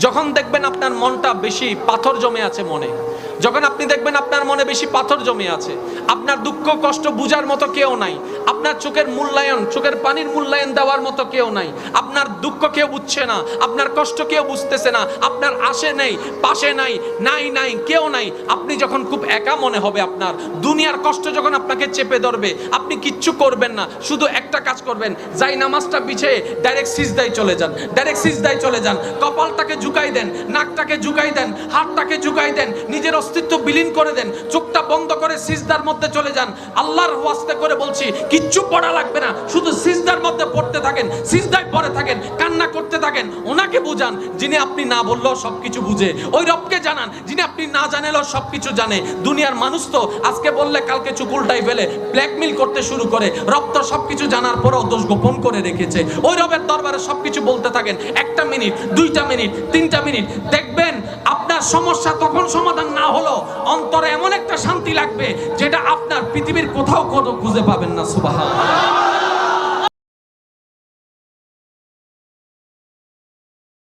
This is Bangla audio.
যখন দেখবেন আপনার মনটা বেশি পাথর জমে আছে মনে, যখন আপনি দেখবেন আপনার মনে বেশি পাথর জমে আছে, আপনার দুঃখ কষ্ট বুঝার মতো কেউ নাই, আপনার চোখের মূল্যায়ন, চোখের পানির মূল্যায়ন দেওয়ার মতো কেউ নাই, আপনার দুঃখ কেউ বুঝছে না, আপনার কষ্ট কেউ বুঝতেছে না, আপনার আশে নেই, পাশে নাই, নাই কেউ নাই, আপনি যখন খুব একা মনে হবে, আপনার দুনিয়ার কষ্ট যখন আপনাকে চেপে ধরবে, আপনি কিচ্ছু করবেন না, শুধু একটা কাজ করবেন, যাই নামাজটা বিছিয়ে ডাইরেক্ট সিজদায় চলে যান, ডাইরেক্ট সিজদায় চলে যান, কপালটাকে ঝুঁকাই দেন, নাকটাকে ঝুঁকাই দেন, হাতটাকে ঝুঁকাই দেন, নিজের অস্তিত্ব বিলীন করে দেন, চোখটা বন্ধ করে সিজদার মধ্যে চলে যান। আল্লাহর ওয়াস্তে করে বলছি, কিচ্ছু পড়া লাগবে না, শুধু সিজদার মধ্যে পড়তে থাকেন, সিজদায় পড়ে থাকেন, কান্না করতে থাকেন। ওনাকে বুঝান যিনি আপনি না বললেও সবকিছু বুঝে, ওই রবকে জানান যিনি আপনি না জানালেও সবকিছু জানে। দুনিয়ার মানুষ তো আজকে বললে কালকে চুপ উল্টাই ফেলে, ব্ল্যাকমেইল করতে শুরু করে। রব তো সবকিছু জানার পরেও দোষ গোপন করে রেখেছে। ওই রবের দরবারে সবকিছু বলতে থাকেন, 1টা মিনিট, 2টা মিনিট, 3টা মিনিট, দেখবেন আপনার সমস্যা তখন সমাধান না হলো অন্তরে এমন একটা শান্তি লাগবে যেটা আপনার পৃথিবীর কোথাও খুঁজে পাবেন না। সুবহানাল্লাহ।